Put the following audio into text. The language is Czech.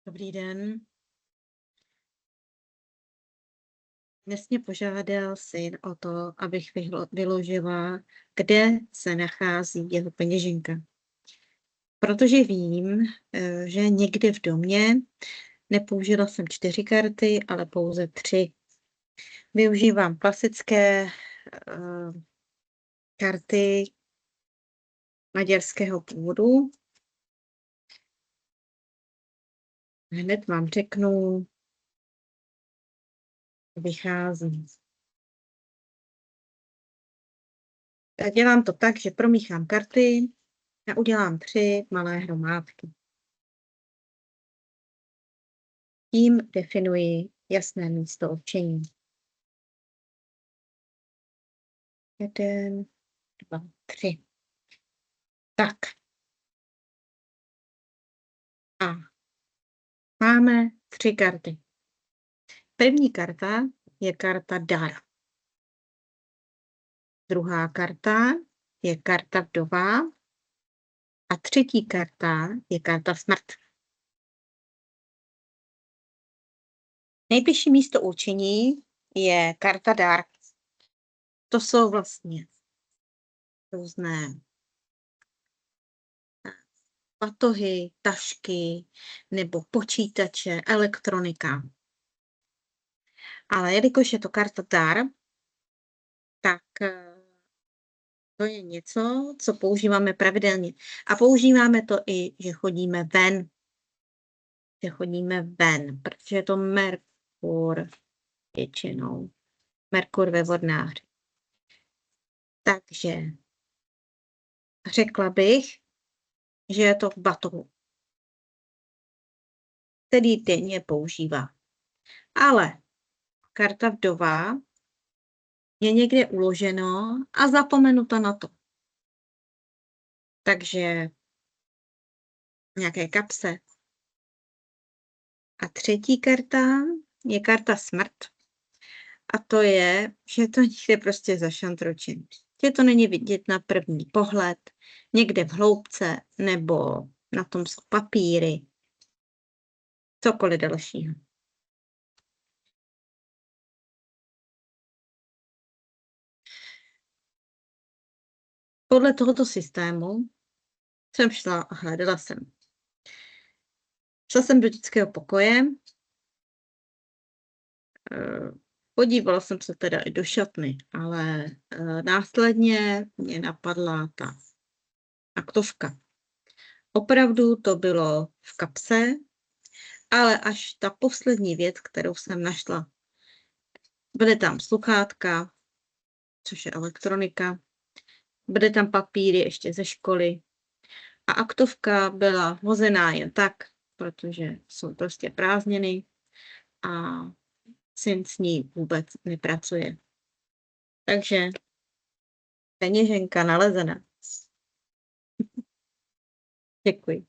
Dobrý den. Dnes mě požádal syn o to, abych vyložila, kde se nachází jeho peněženka. Protože vím, že někde v domě nepoužila jsem 4 karty, ale pouze 3. Využívám klasické karty maďarského původu. Hned vám řeknu, vychází. Dělám to tak, že promíchám karty a udělám 3 malé hromádky. Tím definuji jasné místo určení. 1, 2, 3. Tak. A máme 3 karty. První karta je karta dar. Druhá karta je karta vdova. A třetí karta je karta smrt. Nejbližší místo určení je karta dar. To jsou vlastně různé batohy, tašky nebo počítače, elektronika. Ale jelikož je to karta dar, tak to je něco, co používáme pravidelně. A používáme to i, že chodíme ven. Protože je to Merkur většinou. Merkur ve vodnáři. Takže řekla bych, že je to v batohu, který denně používá. Ale karta vdova je někde uloženo a zapomenuta na to. Takže v nějaké kapse. A třetí karta je karta smrt. A to je, že to někde prostě zašantročené. Že to není vidět na první pohled, někde v hloubce, nebo na tom jsou papíry, cokoliv dalšího. Podle tohoto systému jsem šla a hledala jsem. Šla jsem do dětského pokoje, podívala jsem se teda i do šatny, ale následně mě napadla ta aktovka. Opravdu to bylo v kapse, ale až ta poslední věc, kterou jsem našla. Byly tam sluchátka, což je elektronika, byly tam papíry ještě ze školy a aktovka byla hozená jen tak, protože jsou prostě prázdniny a syn s ní vůbec nepracuje. Takže peněženka nalezena. Děkuji.